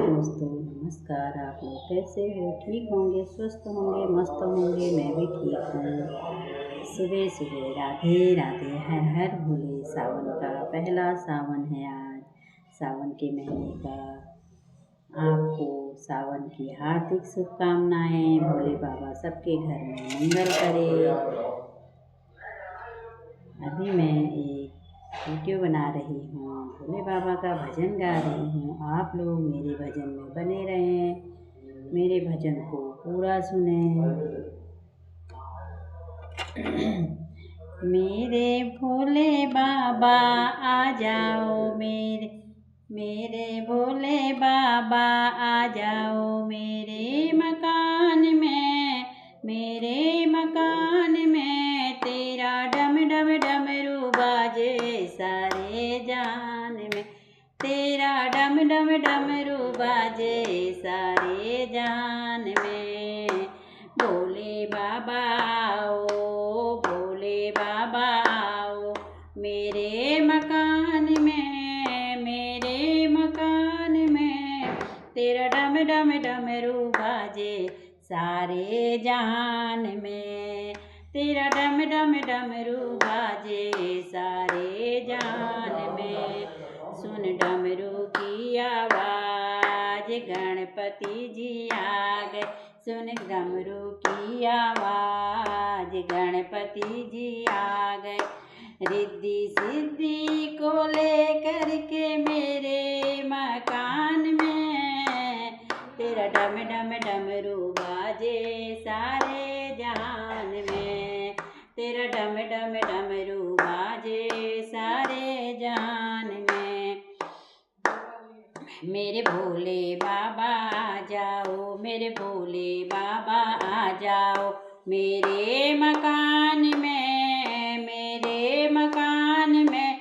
दोस्तों नमस्कार। आप लोग कैसे हो? ठीक होंगे, स्वस्थ होंगे, मस्त होंगे। मैं भी ठीक हूँ। सुबह सुबह राधे राधे, हर हर भोले। सावन का पहला सावन है आज, सावन के महीने का। आपको सावन की हार्दिक शुभकामनाएं। भोले बाबा सबके घर में मंगल करे। अभी मैं एक वीडियो बना रही हूँ, भोले बाबा का भजन गा रही हूँ। आप लोग मेरे भजन में बने रहें, मेरे भजन को पूरा सुनें। मेरे भोले बाबा आ जाओ, मेरे भोले बाबा आ जाओ मेरे मकान में, मेरे मकान में। तेरा डम डम डमरू बाजे सारे जान में, तेरा डम डम डमरू बाजे सारे जान में। भोले बाबा आओ, भोले बाबा आओ मेरे मकान में, मेरे मकान में। तेरा डम डम डमरू बाजे सारे जहान में, तेरा डम डम डमरू बाजे सारे जहान में। सुन डमरू की आवाज गणपति जी आ गए, सुन डमरू की आवाज गणपति जी आ गए। रिद्धि सिद्धि को लेकर के मेरे मकान में, तेरा डम डम डमरू बाजे सारे जहान में, तेरा डम डम डमरू बाजे सारे जहान में। मेरे भोले बाबा आ जाओ, मेरे भोले बाबा आ जाओ मेरे मकान में, मेरे मकान में।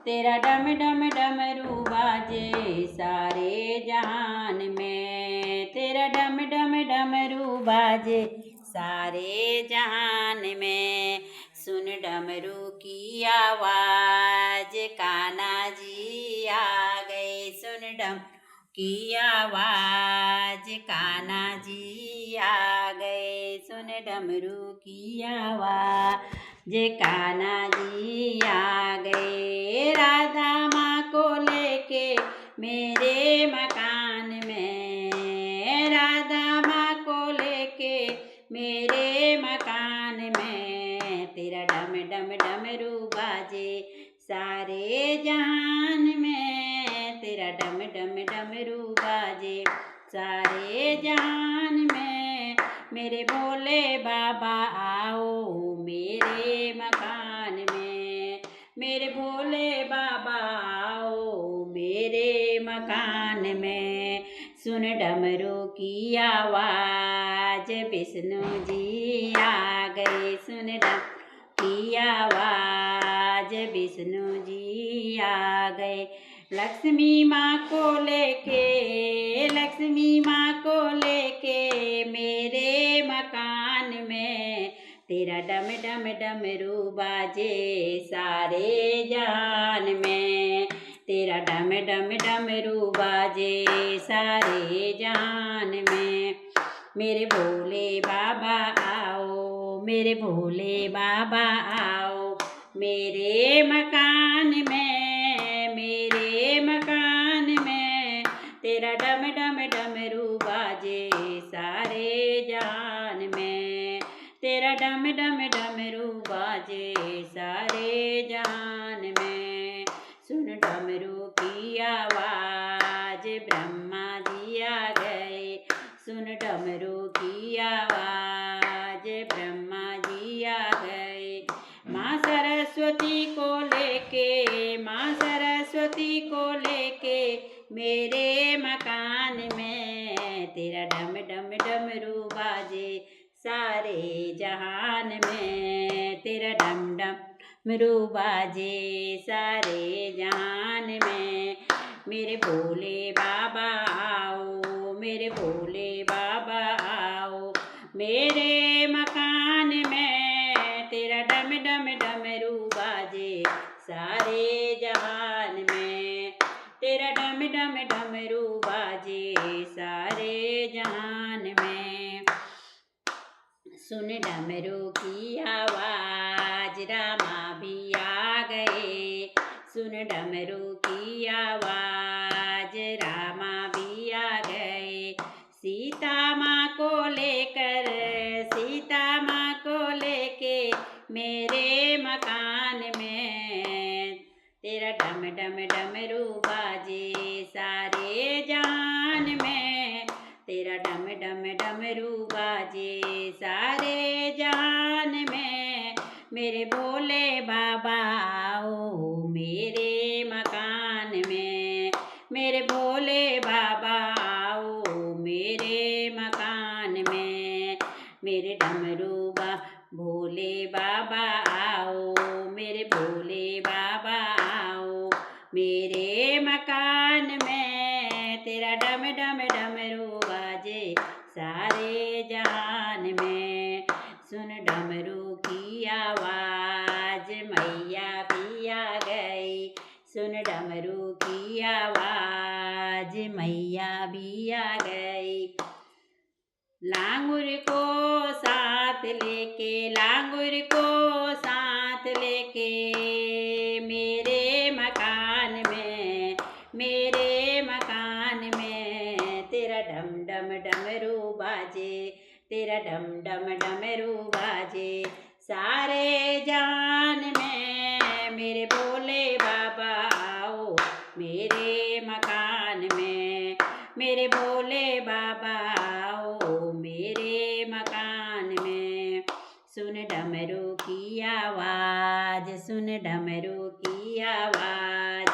तेरा डम डम डमरू बाजे सारे जहान में, तेरा डम डम डमरू बाजे सारे जहान में। सुन डमरू की आवाज कान्हा जी आ गए, सुन डमरू की आवाज कान्हा जी आ गए, सुन डमरू की आवाज कान्हा जी आ गए। राधा माँ को लेके मेरे मकान में, राधा माँ को लेके मेरे मकान में। तेरा डम डम डमरू बाजे सारे जहान में, तेरा डम डम डमरू बाजे सारे जहान में। मेरे भोले बाबा आओ मेरे मकान में, मेरे भोले बाबा आओ मेरे मकान में। सुन डमरू की आवाज विष्णु जी आ गए, सुन डमरू की आवाज विष्णु जी आ गए। लक्ष्मी माँ को लेके, लक्ष्मी माँ को लेके मेरे मकान में। तेरा डम डम डमरू बाजे सारे जहान में, तेरा डम डम डमरू बाजे सारे जहान में। मेरे भोले बाबा आओ, मेरे भोले बाबा आओ मेरे मकान में, मेरे मकान में। तेरा डम डम डमरू बाजे सारे जहान में, तेरा डम डम डमरू बाजे सारे जहान में। सुन डमरू की आवाज ब्रह्मा जी आ गए, सुन डमरू की आवाज ब्रह्मा जी आ गए। माँ सरस्वती को लेके, माँ सरस्वती को लेके मेरे मकान में। तेरा डम डम डमरू बाजे सारे जहान में, तेरा डम डम डमरू बाजे सारे जहान में। मेरे भोले बाबा आओ, मेरे भोले बाबा आओ मेरे मकान में। तेरा डम डम डमरू बाजे सारे जहान में, तेरा डम डम डमरू बाजे सुन डमरू की आवाज रामा भी आ गए। सुन डमरू की आवाज रामा भी आ गए। सीता माँ को लेकर, सीता माँ को लेके मेरे मकान में तेरा डम डम डमरू बाजे सारे जहान में। तेरा डम डम डमरू बाजे सारे जहान में। मेरे भोले बाबा आओ मेरे मकान में। मेरे भोले बाबा आओ मेरे मकान में। मेरे डमरू भोले बाबा आओ मेरे भोले बाबा आओ मेरे मकान में। तेरा डम डम डमरू बाजे सारे जहान में। सुन डमरू की आवाज मैया भी आ गई। सुन डमरू की आवाज मैया भी आ गई। लांगुर को साथ लेके, लांगुर को साथ लेके मेरे मकान में, मेरे मकान में तेरा डम डम डमरू बाजे। तेरा डम डम डमरू बाजे सारे जान में। मेरे भोले बाबा आओ मेरे मकान में। मेरे भोले बाबा आओ मेरे मकान में। सुन डमरू की आवाज, सुन डमरू की आवाज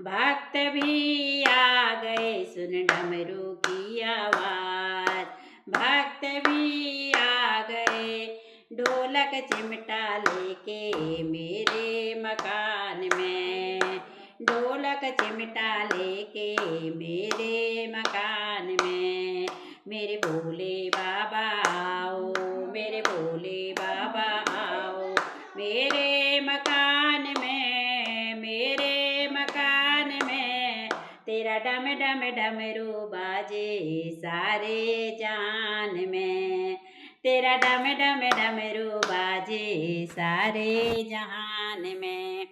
भक्त भी आ गए। सुन डमरू की आवाज भक्त भी आ गए। ढोलक चिमटा लेके मेरे मकान में, ढोलक चिमटा लेके मेरे मकान में। मेरे भोले बाबा आओ मेरे भोले बाबा आओ मेरे मकान में, मेरे मकान में। तेरा डम डम डमरू बाजे सारे जान में। तेरा डम डम डमरू बाजे सारे जहान में।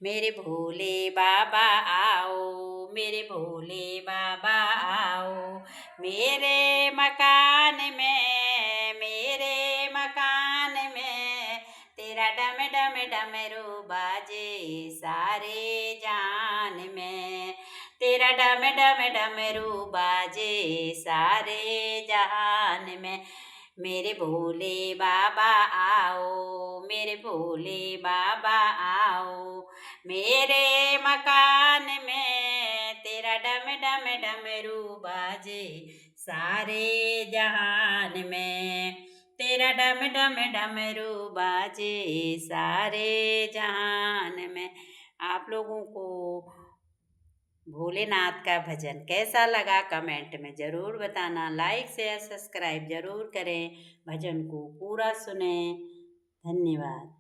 मेरे भोले बाबा आओ मेरे भोले बाबा आओ मेरे मकान में, मेरे मकान में। तेरा डम डम डमरू बाजे सारे जान में। तेरा डम डम डमरू बाजे सारे जहान में। मेरे भोले बाबा आओ मेरे भोले बाबा आओ मेरे मकान में। तेरा डम डम डमरू बाजे सारे जहान में। तेरा डम डम डमरू बाजे सारे जहान में। आप लोगों को भोलेनाथ का भजन कैसा लगा कमेंट में ज़रूर बताना। लाइक शेयर सब्सक्राइब ज़रूर करें। भजन को पूरा सुनें। धन्यवाद।